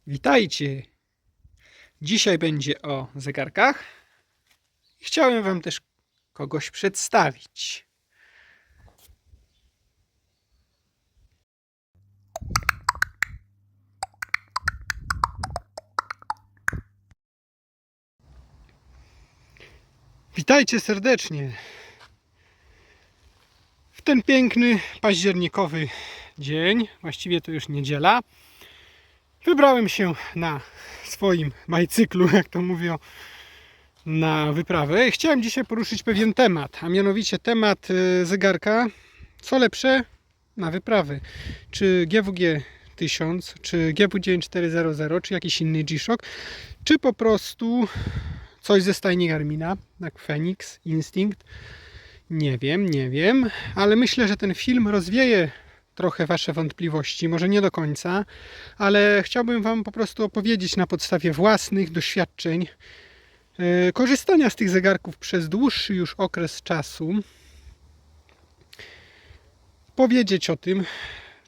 Witajcie! Dzisiaj będzie o zegarkach. Chciałem Wam też kogoś przedstawić. Witajcie serdecznie w ten piękny październikowy dzień, właściwie to już niedziela. Wybrałem się na swoim bajcyklu, jak to mówią, na wyprawę. Chciałem dzisiaj poruszyć pewien temat, a mianowicie temat zegarka. Co lepsze na wyprawy? Czy GWG 1000, czy GW9400, czy jakiś inny G-Shock, czy po prostu coś ze stajni Garmina, jak Phoenix, Instinct. Nie wiem, ale myślę, że ten film rozwieje trochę Wasze wątpliwości, może nie do końca, ale chciałbym Wam po prostu opowiedzieć na podstawie własnych doświadczeń korzystania z tych zegarków przez dłuższy już okres czasu. Powiedzieć o tym,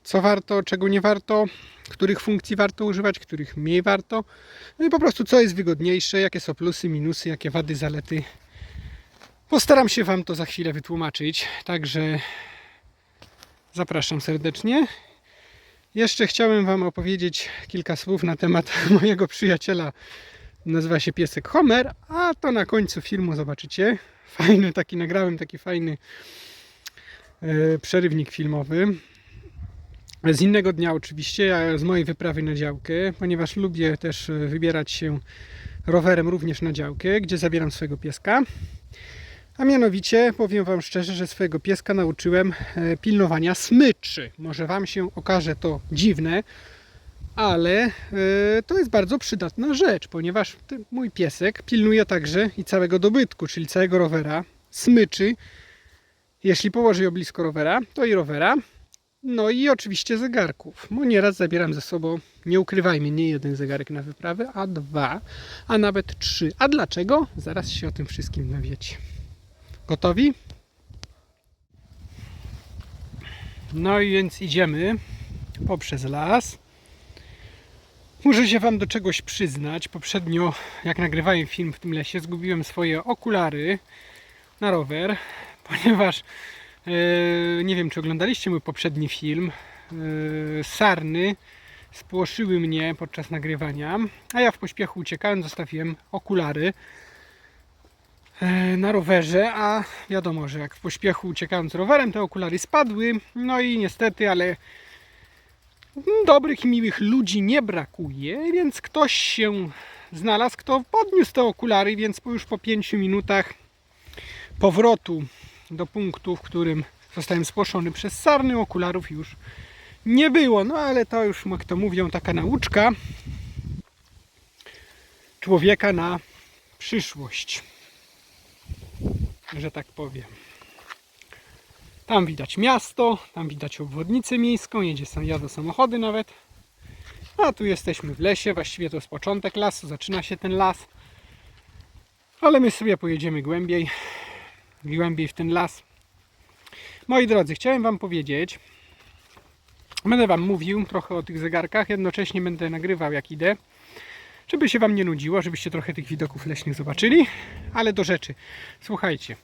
co warto, czego nie warto, których funkcji warto używać, których mniej warto. No i po prostu co jest wygodniejsze, jakie są plusy, minusy, jakie wady, zalety. Postaram się Wam to za chwilę wytłumaczyć, także zapraszam serdecznie. Jeszcze chciałem Wam opowiedzieć kilka słów na temat mojego przyjaciela. Nazywa się piesek Homer, a to na końcu filmu zobaczycie. Nagrałem taki fajny przerywnik filmowy. Z innego dnia oczywiście, z mojej wyprawy na działkę, ponieważ lubię też wybierać się rowerem również na działkę, gdzie zabieram swojego pieska. A mianowicie, powiem Wam szczerze, że swojego pieska nauczyłem pilnowania smyczy. Może Wam się okaże to dziwne, ale to jest bardzo przydatna rzecz, ponieważ mój piesek pilnuje także i całego dobytku, czyli całego rowera, smyczy. Jeśli położy ją blisko rowera, to i rowera. No i oczywiście zegarków. Bo nieraz zabieram ze sobą, nie ukrywajmy, nie jeden zegarek na wyprawę, a dwa, a nawet trzy. A dlaczego? Zaraz się o tym wszystkim dowiecie. Gotowi? No i więc idziemy poprzez las. Muszę się Wam do czegoś przyznać. Poprzednio, jak nagrywałem film w tym lesie, zgubiłem swoje okulary na rower, ponieważ nie wiem, czy oglądaliście mój poprzedni film. Sarny spłoszyły mnie podczas nagrywania, a ja w pośpiechu uciekałem, zostawiłem okulary na rowerze, a wiadomo, że jak w pośpiechu uciekając rowerem, te okulary spadły. No i niestety, ale dobrych i miłych ludzi nie brakuje, więc ktoś się znalazł, kto podniósł te okulary, więc już po 5 minutach powrotu do punktu, w którym zostałem spłoszony przez sarny, okularów już nie było. No ale to już, jak to mówią, taka nauczka człowieka na przyszłość, że tak powiem. Tam widać miasto, tam widać obwodnicę miejską, jadą samochody nawet. A tu jesteśmy w lesie, właściwie to jest początek lasu, zaczyna się ten las. Ale my sobie pojedziemy głębiej w ten las. Moi drodzy, chciałem Wam powiedzieć, będę Wam mówił trochę o tych zegarkach, jednocześnie będę nagrywał jak idę, żeby się Wam nie nudziło, żebyście trochę tych widoków leśnych zobaczyli, ale do rzeczy. Słuchajcie,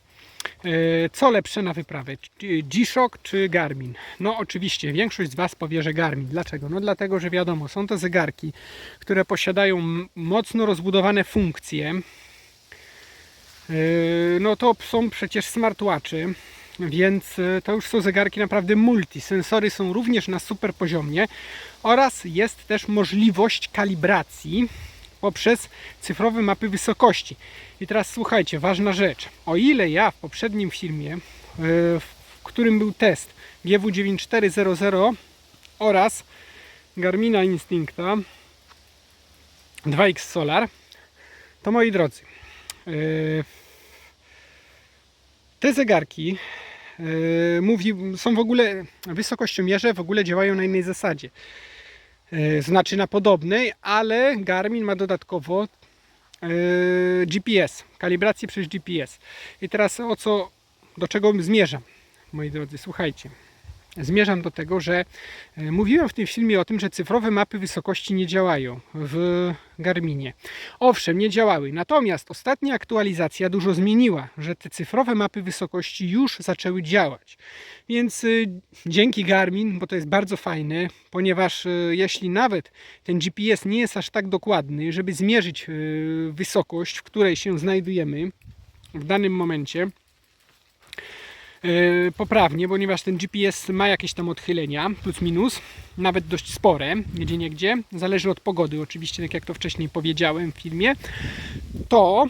co lepsze na wyprawę? G-Shock czy Garmin? No oczywiście, większość z Was powie, że Garmin. Dlaczego? No dlatego, że wiadomo, są to zegarki, które posiadają mocno rozbudowane funkcje. No to są przecież smartwatche, więc to już są zegarki naprawdę multi. Sensory są również na super poziomie oraz jest też możliwość kalibracji poprzez cyfrowe mapy wysokości. I teraz słuchajcie, ważna rzecz. O ile ja w poprzednim filmie, w którym był test GW9400 oraz Garmina Instincta 2X Solar, to moi drodzy, te zegarki są w ogóle wysokościomierze, w ogóle działają na innej zasadzie. Znaczy na podobnej, ale Garmin ma dodatkowo GPS, kalibrację przez GPS. I teraz do czego zmierzam, moi drodzy, słuchajcie. Zmierzam do tego, że mówiłem w tym filmie o tym, że cyfrowe mapy wysokości nie działają w Garminie. Owszem, nie działały, natomiast ostatnia aktualizacja dużo zmieniła, że te cyfrowe mapy wysokości już zaczęły działać. Więc dzięki Garmin, bo to jest bardzo fajne, ponieważ jeśli nawet ten GPS nie jest aż tak dokładny, żeby zmierzyć wysokość, w której się znajdujemy w danym momencie, poprawnie, ponieważ ten GPS ma jakieś tam odchylenia, plus minus, nawet dość spore, gdzieniegdzie, zależy od pogody oczywiście, tak jak to wcześniej powiedziałem w filmie, to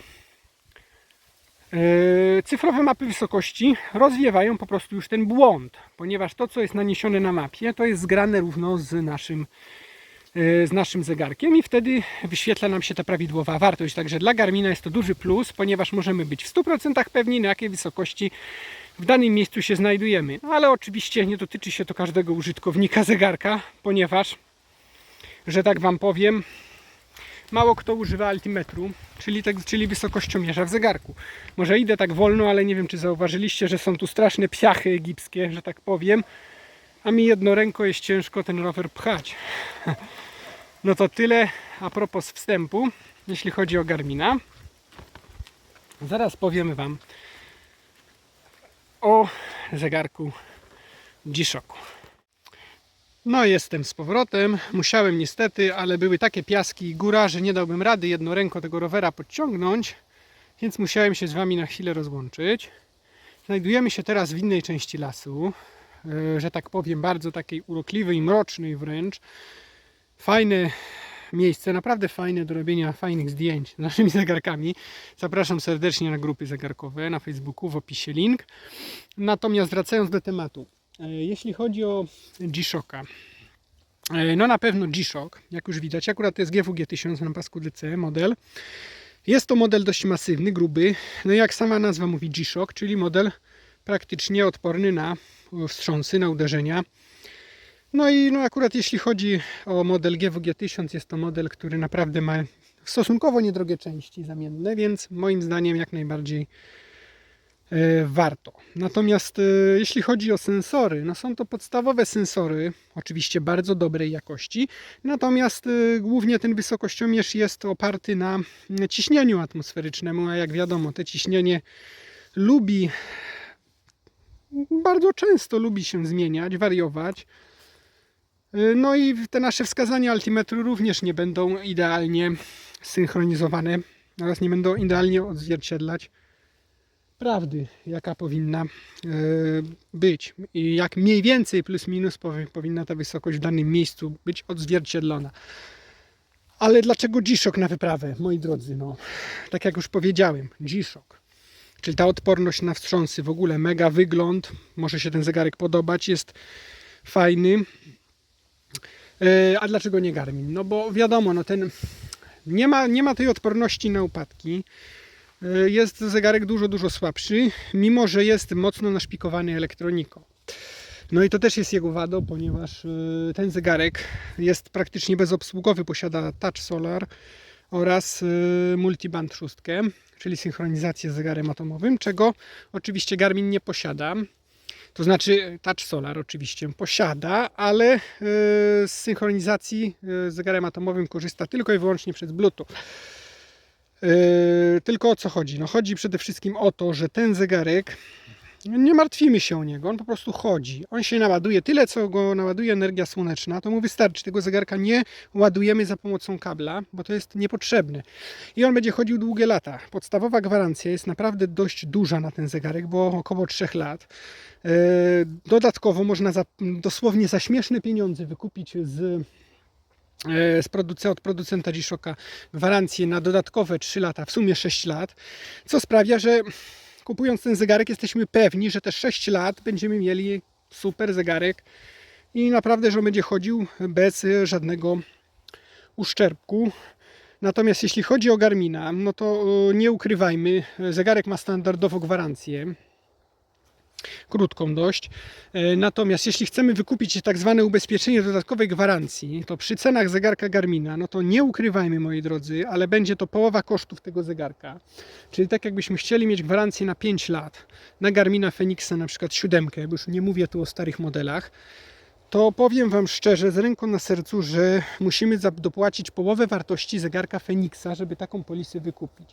cyfrowe mapy wysokości rozwiewają po prostu już ten błąd, ponieważ to, co jest naniesione na mapie, to jest zgrane równo z naszym zegarkiem i wtedy wyświetla nam się ta prawidłowa wartość. Także dla Garmina jest to duży plus, ponieważ możemy być w 100% pewni, na jakiej wysokości w danym miejscu się znajdujemy. No, ale oczywiście nie dotyczy się to każdego użytkownika zegarka, ponieważ, że tak Wam powiem, mało kto używa altimetru, czyli wysokościomierza w zegarku. Może idę tak wolno, ale nie wiem, czy zauważyliście, że są tu straszne piachy egipskie, że tak powiem, a mi jednoręko jest ciężko ten rower pchać. No to tyle a propos wstępu, jeśli chodzi o Garmina. Zaraz powiemy Wam o zegarku G-Shocku. No jestem z powrotem. Musiałem niestety, ale były takie piaski i góra, że nie dałbym rady jednoręko tego rowera podciągnąć, więc musiałem się z Wami na chwilę rozłączyć. Znajdujemy się teraz w innej części lasu, że tak powiem, bardzo takiej urokliwej, mrocznej wręcz. Fajne miejsce, naprawdę fajne do robienia fajnych zdjęć z naszymi zegarkami. Zapraszam serdecznie na grupy zegarkowe na Facebooku, w opisie link. Natomiast wracając do tematu, jeśli chodzi o G-Shocka, no na pewno G-Shock, jak już widać, akurat to jest GWG1000 na pasku DC model. Jest to model dość masywny, gruby, no jak sama nazwa mówi G-Shock, czyli model praktycznie odporny na wstrząsy, na uderzenia. No i akurat jeśli chodzi o model GWG1000, jest to model, który naprawdę ma stosunkowo niedrogie części zamienne, więc moim zdaniem jak najbardziej warto. Natomiast jeśli chodzi o sensory, no są to podstawowe sensory, oczywiście bardzo dobrej jakości, natomiast głównie ten wysokościomierz jest oparty na ciśnieniu atmosferycznemu, a jak wiadomo, to ciśnienie bardzo często lubi się zmieniać, wariować. No i te nasze wskazania altimetru również nie będą idealnie synchronizowane oraz nie będą idealnie odzwierciedlać prawdy, jaka powinna być i jak mniej więcej plus minus powinna ta wysokość w danym miejscu być odzwierciedlona. Ale dlaczego G-Shock na wyprawę, moi drodzy? No, tak jak już powiedziałem, G-Shock, czyli ta odporność na wstrząsy, w ogóle mega wygląd, może się ten zegarek podobać, jest fajny. A dlaczego nie Garmin? No bo wiadomo, no nie ma tej odporności na upadki. Jest zegarek dużo słabszy, mimo że jest mocno naszpikowany elektroniką. No i to też jest jego wadą, ponieważ ten zegarek jest praktycznie bezobsługowy, posiada Touch Solar oraz Multiband 6, czyli synchronizację z zegarem atomowym, czego oczywiście Garmin nie posiada. To znaczy Touch Solar oczywiście posiada, ale z synchronizacji z zegarem atomowym korzysta tylko i wyłącznie przez Bluetooth. Tylko o co chodzi? No chodzi przede wszystkim o to, że ten zegarek, nie martwimy się o niego, on po prostu chodzi. On się naładuje tyle, co go naładuje energia słoneczna, to mu wystarczy. Tego zegarka nie ładujemy za pomocą kabla, bo to jest niepotrzebne. I on będzie chodził długie lata. Podstawowa gwarancja jest naprawdę dość duża na ten zegarek, bo około 3 lat. Dodatkowo można dosłownie za śmieszne pieniądze wykupić od producenta G-Shocka gwarancję na dodatkowe 3 lata, w sumie 6 lat, co sprawia, że kupując ten zegarek jesteśmy pewni, że te 6 lat będziemy mieli super zegarek i naprawdę, że on będzie chodził bez żadnego uszczerbku. Natomiast jeśli chodzi o Garmina, no to nie ukrywajmy, zegarek ma standardowo gwarancję krótką dość. Natomiast jeśli chcemy wykupić tak zwane ubezpieczenie dodatkowej gwarancji, to przy cenach zegarka Garmina, no to nie ukrywajmy, moi drodzy, ale będzie to połowa kosztów tego zegarka. Czyli tak jakbyśmy chcieli mieć gwarancję na 5 lat na Garmina Fenixa, na przykład 7, bo już nie mówię tu o starych modelach, to powiem Wam szczerze, z ręką na sercu, że musimy dopłacić połowę wartości zegarka Fenixa, żeby taką polisę wykupić.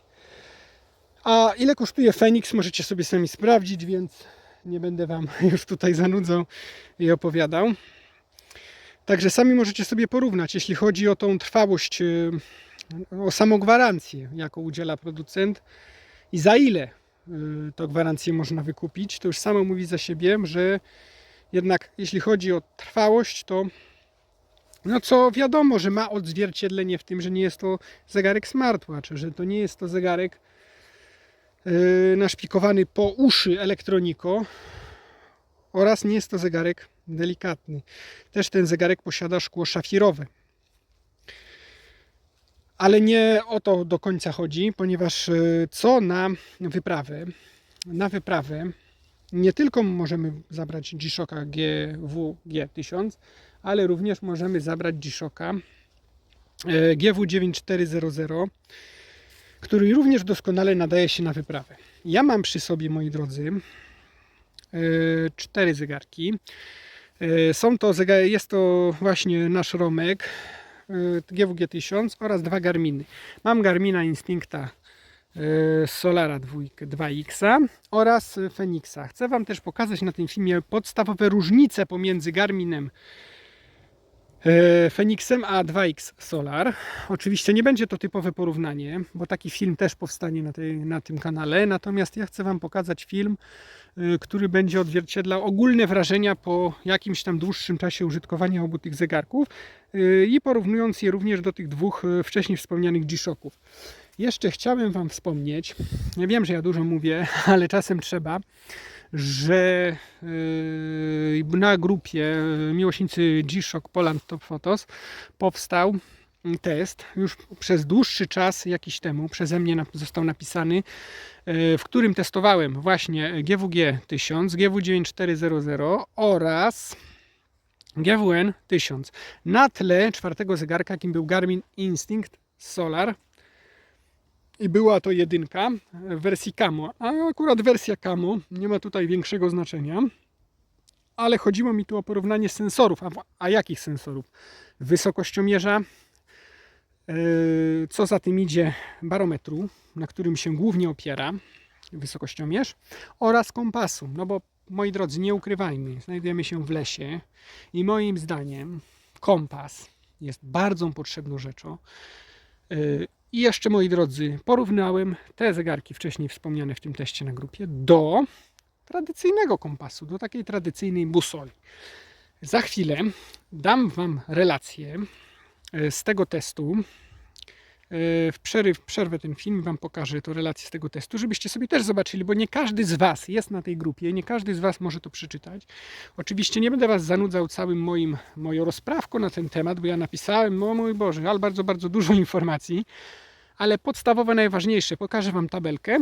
A ile kosztuje Fenix, możecie sobie sami sprawdzić, więc nie będę Wam już tutaj zanudzał i opowiadał. Także sami możecie sobie porównać, jeśli chodzi o tą trwałość, o samą gwarancję, jaką udziela producent i za ile to gwarancję można wykupić. To już samo mówi za siebie, że jednak jeśli chodzi o trwałość, to no co wiadomo, że ma odzwierciedlenie w tym, że nie jest to zegarek smartwatch, że to nie jest to zegarek naszpikowany po uszy elektroniko oraz nie jest to zegarek delikatny. Też ten zegarek posiada szkło szafirowe. Ale nie o to do końca chodzi, ponieważ co na wyprawę nie tylko możemy zabrać G-Shocka GW-G1000, ale również możemy zabrać G-Shocka GW9400, który również doskonale nadaje się na wyprawę. Ja mam przy sobie, moi drodzy, 4 zegarki. Jest to właśnie nasz Romek GW-G1000 oraz 2 Garminy. Mam Garmina Instincta Solara 2X oraz Fenixa. Chcę Wam też pokazać na tym filmie podstawowe różnice pomiędzy Garminem Fenixem a 2X Solar. Oczywiście nie będzie to typowe porównanie, bo taki film też powstanie na tym kanale, natomiast ja chcę Wam pokazać film, który będzie odzwierciedlał ogólne wrażenia po jakimś tam dłuższym czasie użytkowania obu tych zegarków i porównując je również do tych dwóch wcześniej wspomnianych G-Shocków. Jeszcze chciałem Wam wspomnieć, ja wiem, że ja dużo mówię, ale czasem trzeba, że na grupie miłośnicy G-Shock Poland Top Photos powstał test już przez dłuższy czas jakiś temu przeze mnie został napisany, w którym testowałem właśnie GW-G1000, GW9400 oraz GWN 1000 na tle czwartego zegarka, jakim był Garmin Instinct Solar. I była to jedynka w wersji Camo. A akurat wersja Camo nie ma tutaj większego znaczenia. Ale chodziło mi tu o porównanie sensorów. A jakich sensorów? Wysokościomierza, co za tym idzie barometru, na którym się głównie opiera wysokościomierz, oraz kompasu. No bo moi drodzy, nie ukrywajmy, znajdujemy się w lesie i moim zdaniem kompas jest bardzo potrzebną rzeczą. I jeszcze, moi drodzy, porównałem te zegarki wcześniej wspomniane w tym teście na grupie do tradycyjnego kompasu, do takiej tradycyjnej busoli. Za chwilę dam Wam relację z tego testu. W przerwę ten film Wam pokażę to relację z tego testu, żebyście sobie też zobaczyli, bo nie każdy z Was jest na tej grupie, nie każdy z Was może to przeczytać. Oczywiście nie będę Was zanudzał całym moją rozprawką na ten temat, bo ja napisałem, o mój Boże, ale bardzo, bardzo dużo informacji, ale podstawowe, najważniejsze, pokażę Wam tabelkę,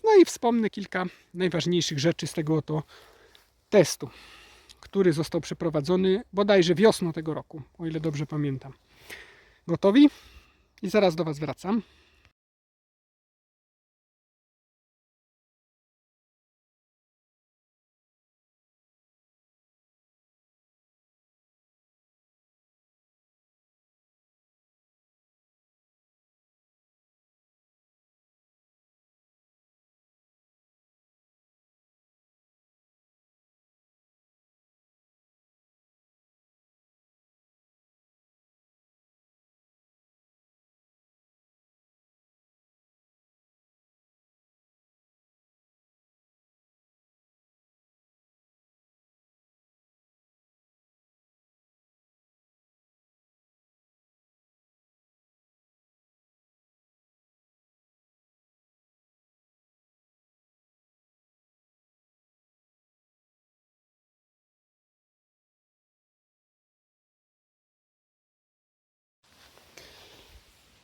no i wspomnę kilka najważniejszych rzeczy z tego oto testu, który został przeprowadzony bodajże wiosną tego roku, o ile dobrze pamiętam. Gotowi? I zaraz do Was wracam.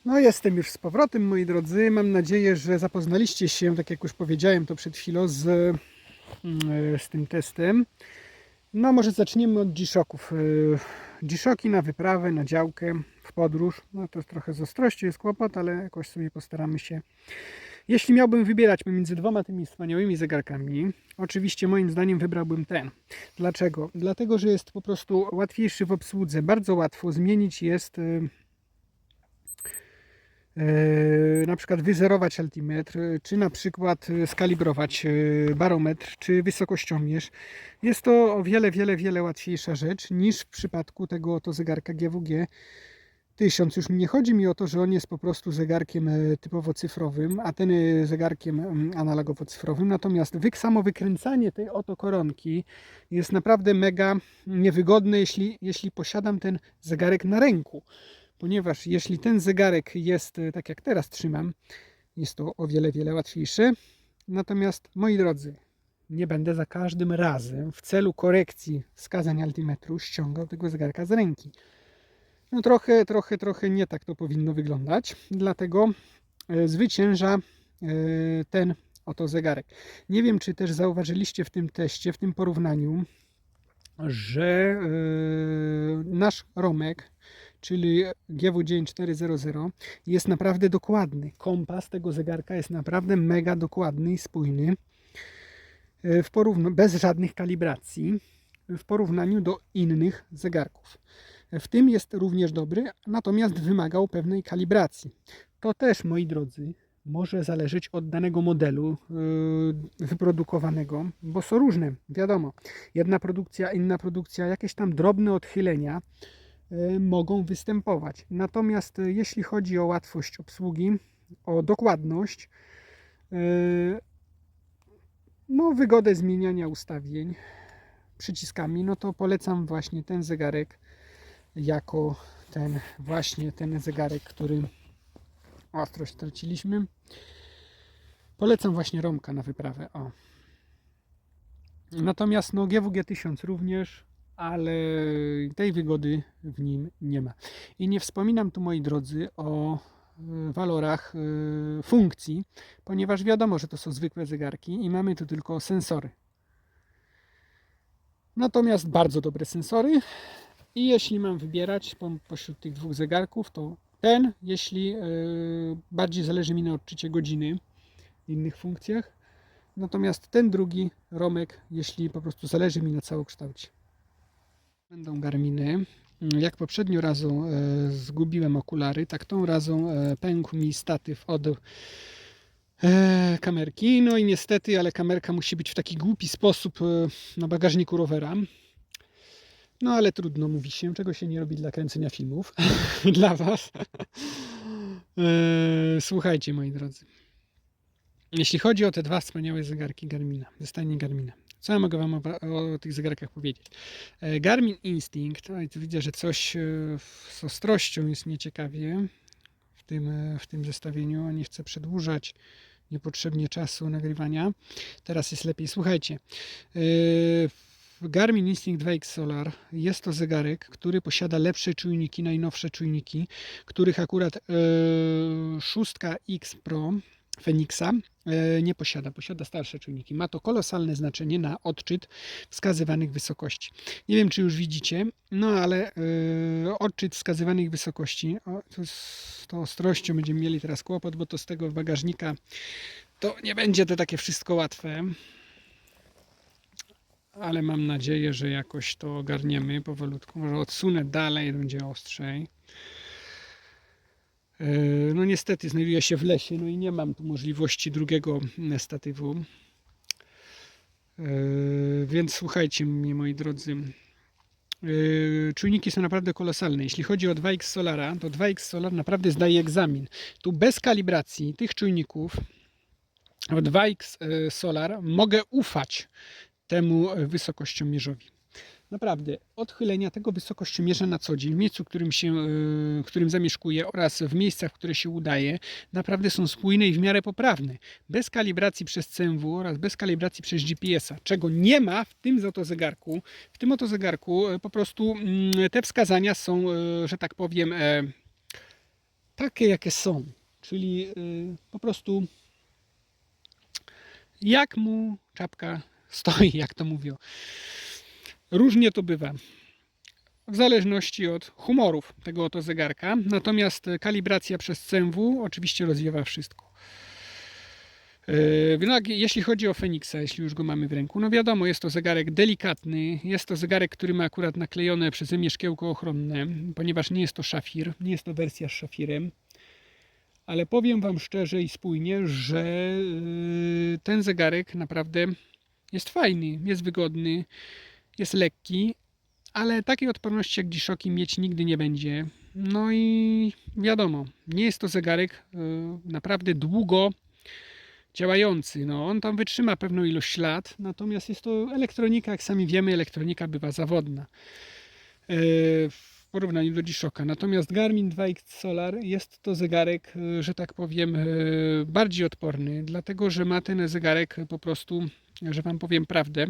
No jestem już z powrotem, moi drodzy. Mam nadzieję, że zapoznaliście się, tak jak już powiedziałem to przed chwilą, z z tym testem. No może zaczniemy od G-Shocków. G-Shocki na wyprawę, na działkę, w podróż. No to trochę z ostrości jest kłopot, ale jakoś sobie postaramy się. Jeśli miałbym wybierać pomiędzy dwoma tymi wspaniałymi zegarkami, oczywiście moim zdaniem wybrałbym ten. Dlaczego? Dlatego, że jest po prostu łatwiejszy w obsłudze. Bardzo łatwo zmienić jest na przykład wyzerować altimetr, czy na przykład skalibrować barometr, czy wysokościomierz. Jest to o wiele łatwiejsza rzecz niż w przypadku tego oto zegarka GWG 1000. Już nie chodzi mi o to, że on jest po prostu zegarkiem typowo cyfrowym, a ten zegarkiem analogowo-cyfrowym. Natomiast samo wykręcanie tej oto koronki jest naprawdę mega niewygodne, jeśli posiadam ten zegarek na ręku. Ponieważ jeśli ten zegarek jest tak jak teraz trzymam, jest to o wiele łatwiejsze. Natomiast moi drodzy, nie będę za każdym razem w celu korekcji wskazań altimetru ściągał tego zegarka z ręki. No trochę nie tak to powinno wyglądać. Dlatego zwycięża ten oto zegarek. Nie wiem, czy też zauważyliście w tym teście, w tym porównaniu, że nasz romek, czyli GW9400, jest naprawdę dokładny. Kompas tego zegarka jest naprawdę mega dokładny i spójny, bez żadnych kalibracji, w porównaniu do innych zegarków. W tym jest również dobry, natomiast wymagał pewnej kalibracji. To też, moi drodzy, może zależeć od danego modelu wyprodukowanego, bo są różne, wiadomo. Jedna produkcja, inna produkcja, jakieś tam drobne odchylenia mogą występować. Natomiast jeśli chodzi o łatwość obsługi, o dokładność, no wygodę zmieniania ustawień przyciskami, no to polecam właśnie ten zegarek jako ten zegarek, który ostrość straciliśmy. Polecam właśnie Romka na wyprawę. O. Natomiast no, GWG 1000 również, ale tej wygody w nim nie ma. I nie wspominam tu, moi drodzy, o walorach funkcji, ponieważ wiadomo, że to są zwykłe zegarki i mamy tu tylko sensory. Natomiast bardzo dobre sensory. I jeśli mam wybierać pośród tych dwóch zegarków, to ten, jeśli bardziej zależy mi na odczycie godziny w innych funkcjach. Natomiast ten drugi, Romek, jeśli po prostu zależy mi na całokształcie. Będą Garminy. Jak poprzednio razą zgubiłem okulary, tak tą razą pękł mi statyw od kamerki. No i niestety, ale kamerka musi być w taki głupi sposób na bagażniku rowera. No ale trudno, mówi się, czego się nie robi dla kręcenia filmów. Dla Was. Słuchajcie, moi drodzy. Jeśli chodzi o te dwa wspaniałe zegarki Garmina, ze stajni Garmina, co ja mogę Wam o tych zegarkach powiedzieć? Garmin Instinct, oj, tu widzę, że coś z ostrością jest nieciekawie w tym zestawieniu. Nie chcę przedłużać niepotrzebnie czasu nagrywania. Teraz jest lepiej. Słuchajcie, Garmin Instinct 2X Solar jest to zegarek, który posiada lepsze czujniki, najnowsze czujniki, których akurat 6X Pro Fenixa nie posiada. Posiada starsze czujniki. Ma to kolosalne znaczenie na odczyt wskazywanych wysokości. Nie wiem, czy już widzicie, no ale odczyt wskazywanych wysokości, z tą ostrością będziemy mieli teraz kłopot, bo to z tego bagażnika to nie będzie to takie wszystko łatwe. Ale mam nadzieję, że jakoś to ogarniemy powolutku. Może odsunę dalej, będzie ostrzej. No niestety znajduję się w lesie, no i nie mam tu możliwości drugiego statywu. Więc słuchajcie mnie, moi drodzy. Czujniki są naprawdę kolosalne. Jeśli chodzi o 2X Solara, to 2X Solar naprawdę zdaje egzamin. Tu bez kalibracji tych czujników w 2X Solar mogę ufać temu wysokościomierzowi. Naprawdę, odchylenia tego wysokościomierza na co dzień, w miejscu, w którym zamieszkuję oraz w miejscach, w które się udaje, naprawdę są spójne i w miarę poprawne. Bez kalibracji przez CMW oraz bez kalibracji przez GPS-a, czego nie ma w tym oto zegarku. W tym oto zegarku po prostu te wskazania są, że tak powiem, takie, jakie są. Czyli po prostu jak mu czapka stoi, jak to mówią. Różnie to bywa. W zależności od humorów tego oto zegarka. Natomiast kalibracja przez CMW oczywiście rozwiewa wszystko. Jeśli chodzi o Fenixa, jeśli już go mamy w ręku, no wiadomo, jest to zegarek delikatny, jest to zegarek, który ma akurat naklejone przeze mnie szkiełko ochronne, ponieważ nie jest to szafir, nie jest to wersja z szafirem, ale powiem Wam szczerze i spójnie, że ten zegarek naprawdę jest fajny, jest wygodny, jest lekki, ale takiej odporności jak G-Shocki mieć nigdy nie będzie. No i wiadomo, nie jest to zegarek naprawdę długo działający. No, on tam wytrzyma pewną ilość lat, natomiast jest to elektronika, jak sami wiemy, elektronika bywa zawodna w porównaniu do G-Shocka. Natomiast Garmin 2X Solar jest to zegarek, że tak powiem, bardziej odporny, dlatego że ma ten zegarek po prostu, że Wam powiem prawdę,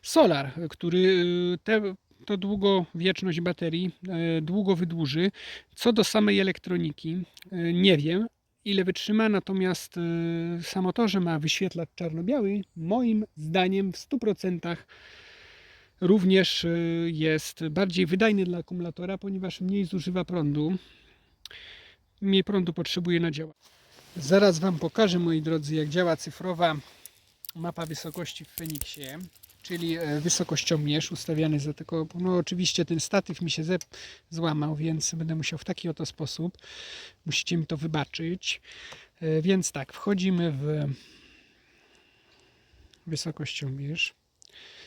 Solar, który to długowieczność baterii długo wydłuży. Co do samej elektroniki, nie wiem, ile wytrzyma, natomiast samo to, że ma wyświetlacz czarno-biały, moim zdaniem w 100% również jest bardziej wydajny dla akumulatora, ponieważ mniej zużywa prądu. Mniej prądu potrzebuje na działanie. Zaraz Wam pokażę, moi drodzy, jak działa cyfrowa mapa wysokości w Fenixie, czyli wysokościomierz ustawiany za tylko, no oczywiście ten statyw mi się złamał, więc będę musiał w taki oto sposób, musicie mi to wybaczyć, więc tak, wchodzimy w wysokościomierz.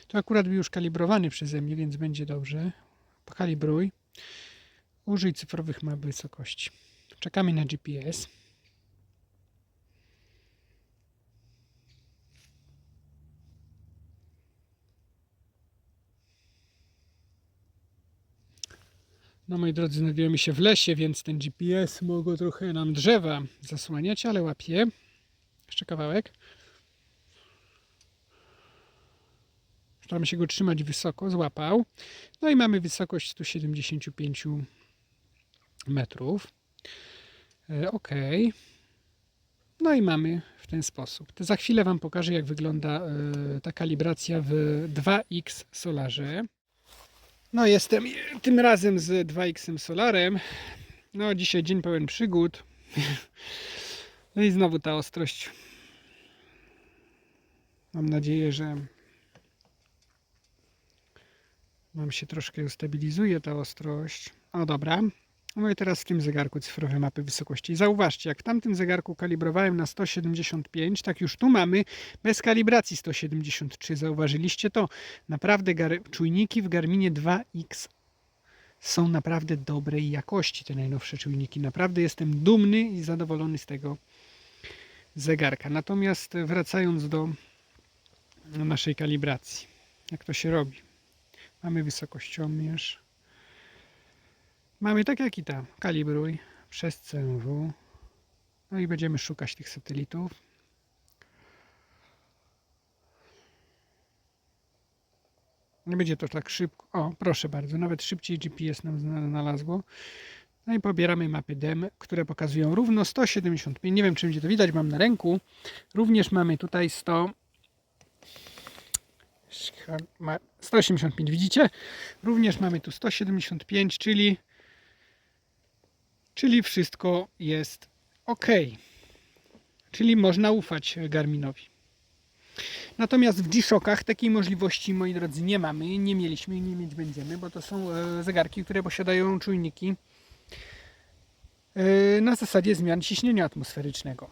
To akurat był już kalibrowany przeze mnie, więc będzie dobrze. Pokalibruj, użyj cyfrowych map wysokości. Czekamy na GPS. No moi drodzy, znajdujemy się w lesie, więc ten GPS mogło trochę nam drzewa zasłaniać, ale łapie. Jeszcze kawałek. Staramy się go trzymać wysoko, złapał. No i mamy wysokość 175 metrów. OK. No i mamy w ten sposób. To za chwilę Wam pokażę, jak wygląda ta kalibracja w 2X Solarze. No jestem tym razem z 2X Solarem. No dzisiaj dzień pełen przygód. No i znowu ta ostrość. Mam nadzieję, że nam się troszkę ustabilizuje ta ostrość. O dobra. No i teraz w tym zegarku cyfrowe mapy wysokości. Zauważcie, jak w tamtym zegarku kalibrowałem na 175, tak już tu mamy bez kalibracji 173. Zauważyliście to? Naprawdę czujniki w Garminie 2X są naprawdę dobrej jakości, te najnowsze czujniki. Naprawdę jestem dumny i zadowolony z tego zegarka. Natomiast wracając do naszej kalibracji. Jak to się robi? Mamy wysokościomierz. Mamy tak jak i tam, kalibruj przez CMW. No i będziemy szukać tych satelitów. Nie będzie to tak szybko. O, proszę bardzo, nawet szybciej GPS nam znalazło. No i pobieramy mapy DEM, które pokazują równo 175. Nie wiem, czy będzie to widać, mam na ręku. Również mamy tutaj 185, widzicie? Również mamy tu 175, czyli wszystko jest OK. Czyli można ufać Garminowi. Natomiast w G-Shockach takiej możliwości, moi drodzy, nie mamy, nie mieliśmy i nie mieć będziemy, bo to są zegarki, które posiadają czujniki na zasadzie zmian ciśnienia atmosferycznego.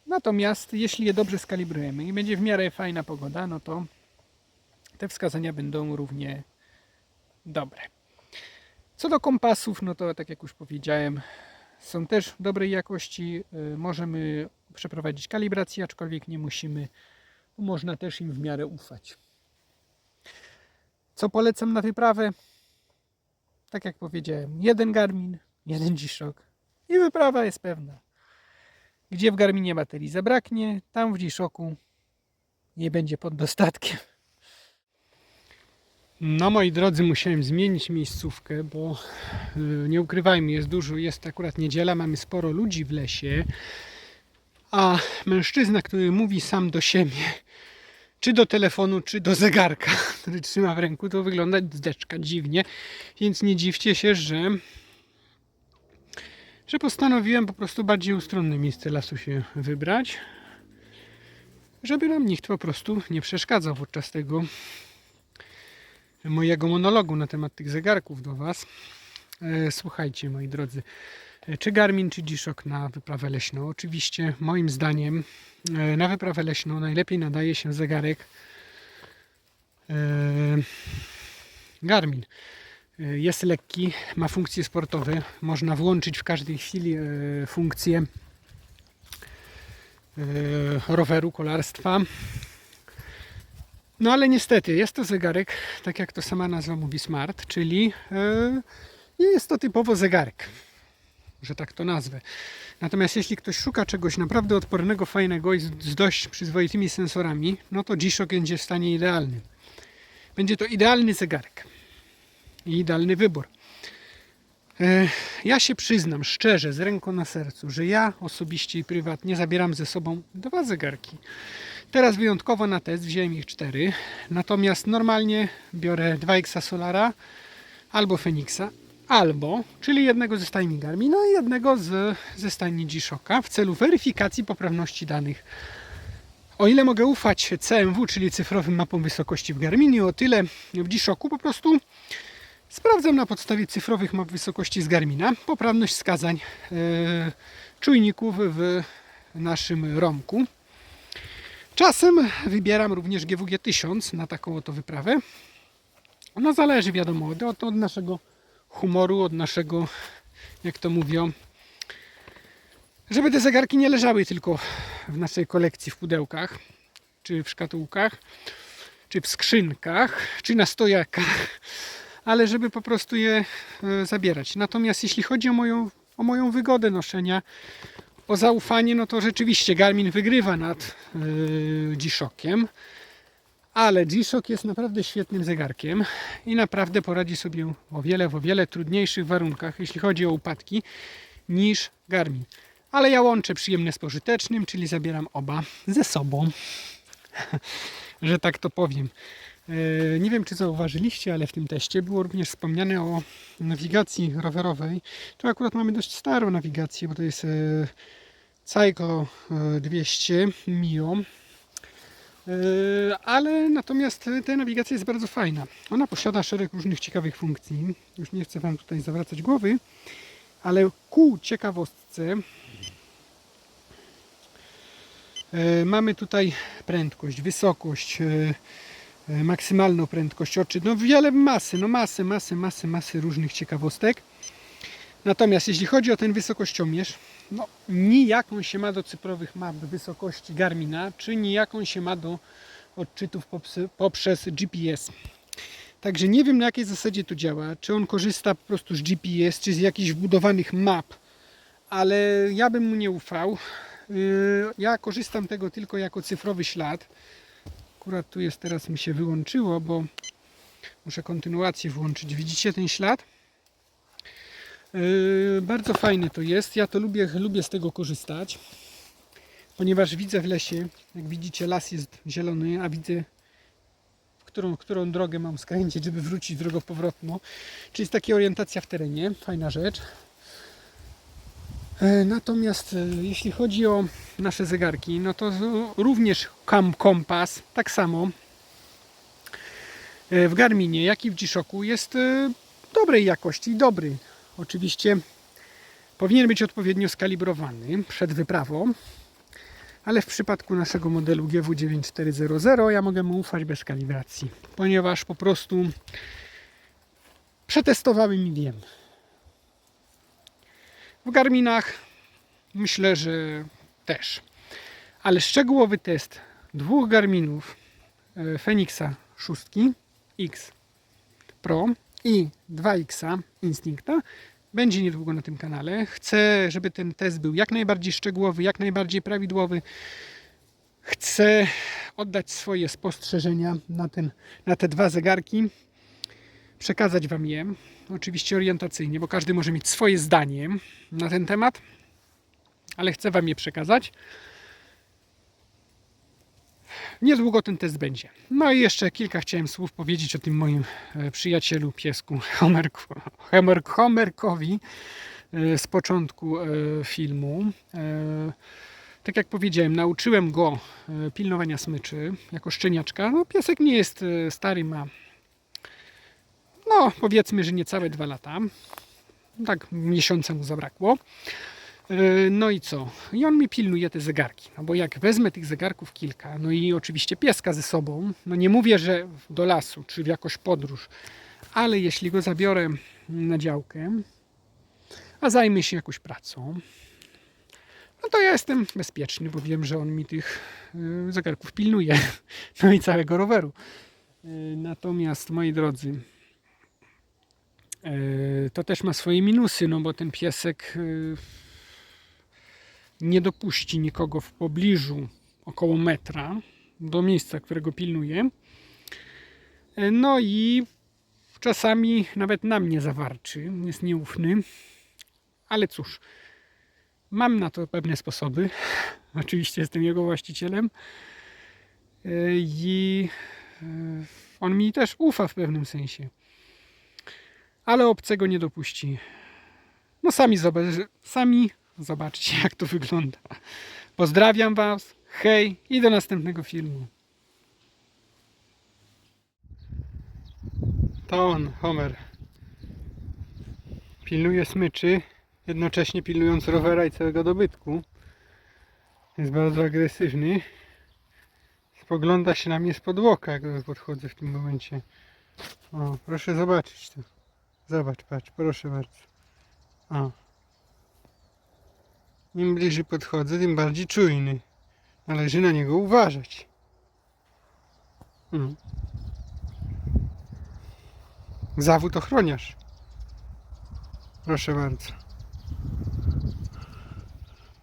Natomiast jeśli je dobrze skalibrujemy i będzie w miarę fajna pogoda, no to te wskazania będą równie dobre. Co do kompasów, no to tak jak już powiedziałem, są też dobrej jakości. Możemy przeprowadzić kalibrację, aczkolwiek nie musimy. Można też im w miarę ufać. Co polecam na wyprawę? Tak jak powiedziałem, jeden Garmin, jeden G-Shock i wyprawa jest pewna. Gdzie w Garminie baterii zabraknie, tam w G-Shocku nie będzie pod dostatkiem. No moi drodzy, musiałem zmienić miejscówkę, bo nie ukrywajmy, jest dużo, jest akurat niedziela, mamy sporo ludzi w lesie, a mężczyzna, który mówi sam do siebie, czy do telefonu, czy do zegarka, który trzyma w ręku, to wygląda zdeczka dziwnie. Więc nie dziwcie się, że postanowiłem po prostu bardziej ustronne miejsce lasu się wybrać, żeby nam nikt po prostu nie przeszkadzał podczas tego mojego monologu na temat tych zegarków do Was. Słuchajcie, moi drodzy, czy Garmin, czy G-Shock na wyprawę leśną? Oczywiście, moim zdaniem, na wyprawę leśną najlepiej nadaje się zegarek Garmin. Jest lekki, ma funkcje sportowe, można włączyć w każdej chwili funkcję roweru, kolarstwa. No ale niestety jest to zegarek, tak jak to sama nazwa mówi, smart, czyli nie jest to typowo zegarek, że tak to nazwę. Natomiast jeśli ktoś szuka czegoś naprawdę odpornego, fajnego i z dość przyzwoitymi sensorami, no to G-Shock będzie w stanie idealnym. Będzie to idealny zegarek i idealny wybór. Ja się przyznam szczerze, z ręką na sercu, że ja osobiście i prywatnie zabieram ze sobą 2 zegarki. Teraz wyjątkowo na test wziąłem ich 4, natomiast normalnie biorę 2X Solara albo Fenixa, czyli jednego ze stajni Garmina i jednego ze stajni G-Shocka w celu weryfikacji poprawności danych. O ile mogę ufać CMW, czyli cyfrowym mapom wysokości w Garminie, o tyle w G-Shocku po prostu sprawdzam na podstawie cyfrowych map wysokości z Garmina poprawność wskazań czujników w naszym romku. Czasem wybieram również GWG 1000 na taką oto wyprawę. No zależy, wiadomo, od naszego humoru, od naszego, jak to mówią, żeby te zegarki nie leżały tylko w naszej kolekcji w pudełkach, czy w szkatułkach, czy w skrzynkach, czy na stojakach, ale żeby po prostu je zabierać. Natomiast jeśli chodzi o moją wygodę noszenia, o zaufanie, no to rzeczywiście Garmin wygrywa nad G-Shockiem, ale G-Shock jest naprawdę świetnym zegarkiem i naprawdę poradzi sobie w o wiele trudniejszych warunkach, jeśli chodzi o upadki, niż Garmin. Ale ja łączę przyjemne z pożytecznym, czyli zabieram oba ze sobą, że tak to powiem. Nie wiem, czy zauważyliście, ale w tym teście było również wspomniane o nawigacji rowerowej. Tu akurat mamy dość starą nawigację, bo to jest Cyclo 200 Mio. Ale natomiast ta nawigacja jest bardzo fajna. Ona posiada szereg różnych ciekawych funkcji. Już nie chcę Wam tutaj zawracać głowy, ale ku ciekawostce mamy tutaj prędkość, wysokość, maksymalną prędkość oczy, no wiele masy różnych ciekawostek. Natomiast jeśli chodzi o ten wysokościomierz, no nijaką się ma do cyfrowych map wysokości Garmina, czy nijaką się ma do odczytów poprzez GPS. Także nie wiem, na jakiej zasadzie to działa, czy on korzysta po prostu z GPS, czy z jakichś wbudowanych map, ale ja bym mu nie ufał. Ja korzystam tego tylko jako cyfrowy ślad. Akurat tu jest, teraz mi się wyłączyło, bo muszę kontynuację włączyć. Widzicie ten ślad? Bardzo fajny to jest. Ja to lubię z tego korzystać, ponieważ widzę w lesie, jak widzicie, las jest zielony, a widzę, którą drogę mam skręcić, żeby wrócić drogą powrotną. Czyli jest taka orientacja w terenie. Fajna rzecz. Natomiast jeśli chodzi o nasze zegarki, no to również kompas, tak samo w Garminie, jak i w G-Shocku jest dobrej jakości i dobry. Oczywiście powinien być odpowiednio skalibrowany przed wyprawą, ale w przypadku naszego modelu GW9400 ja mogę mu ufać bez kalibracji, ponieważ po prostu przetestowałem i wiem. W Garminach myślę, że też. Ale szczegółowy test 2 Garminów Fenixa 6 X Pro i 2X Instincta będzie niedługo na tym kanale. Chcę, żeby ten test był jak najbardziej szczegółowy, jak najbardziej prawidłowy. Chcę oddać swoje spostrzeżenia na te 2 zegarki. Przekazać Wam je. Oczywiście orientacyjnie, bo każdy może mieć swoje zdanie na ten temat. Ale chcę Wam je przekazać. Niedługo ten test będzie. No i jeszcze kilka chciałem słów powiedzieć o tym moim przyjacielu piesku Homerkowi z początku filmu. Tak jak powiedziałem, nauczyłem go pilnowania smyczy jako szczeniaczka. No, piesek nie jest stary, ma no powiedzmy, że niecałe 2 lata. Tak miesiąca mu zabrakło. No i co? I on mi pilnuje te zegarki. No bo jak wezmę tych zegarków kilka, no i oczywiście pieska ze sobą, no nie mówię, że do lasu, czy w jakąś podróż, ale jeśli go zabiorę na działkę, a zajmę się jakąś pracą, no to ja jestem bezpieczny, bo wiem, że on mi tych zegarków pilnuje. No i całego roweru. Natomiast, moi drodzy, to też ma swoje minusy, no bo ten piesek nie dopuści nikogo w pobliżu około metra do miejsca, którego pilnuje. No i czasami nawet na mnie zawarczy, jest nieufny. Ale cóż, mam na to pewne sposoby. Oczywiście jestem jego właścicielem. I on mi też ufa w pewnym sensie. Ale obcego nie dopuści. No sami zobaczcie, jak to wygląda. Pozdrawiam Was. Hej i do następnego filmu. To on, Homer. Pilnuje smyczy, jednocześnie pilnując rowera i całego dobytku. Jest bardzo agresywny. Spogląda się na mnie spod oka, jak podchodzę w tym momencie. O, proszę zobaczyć to. Zobacz, patrz, proszę bardzo. O. Im bliżej podchodzę, tym bardziej czujny. Należy na niego uważać. Zawód ochroniarz. Proszę bardzo.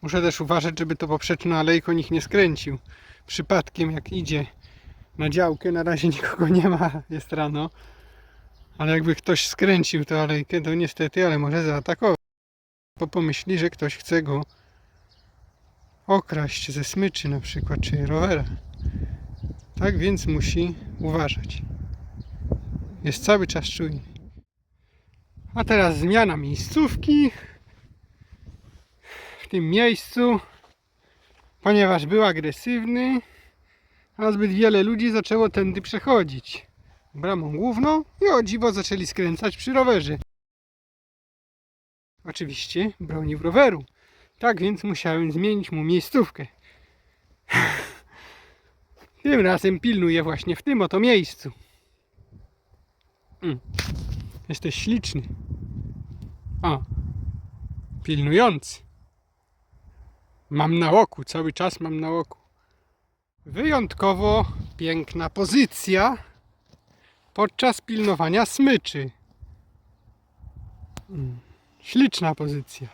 Muszę też uważać, żeby to poprzeczną alejką nikt nie skręcił. Przypadkiem jak idzie na działkę, na razie nikogo nie ma, jest rano. Ale jakby ktoś skręcił tę alejkę, to niestety, ale może zaatakować. Bo pomyśli, że ktoś chce go okraść ze smyczy na przykład, czy rowera. Tak więc musi uważać. Jest cały czas czujny. A teraz zmiana miejscówki. W tym miejscu, ponieważ był agresywny, a zbyt wiele ludzi zaczęło tędy przechodzić bramą główną i o dziwo zaczęli skręcać przy rowerze. Oczywiście bronił roweru. Tak więc musiałem zmienić mu miejscówkę. Tym razem pilnuję właśnie w tym oto miejscu. Jesteś śliczny. O, pilnujący. Mam na oku, cały czas mam na oku. Wyjątkowo piękna pozycja podczas pilnowania smyczy. Śliczna pozycja.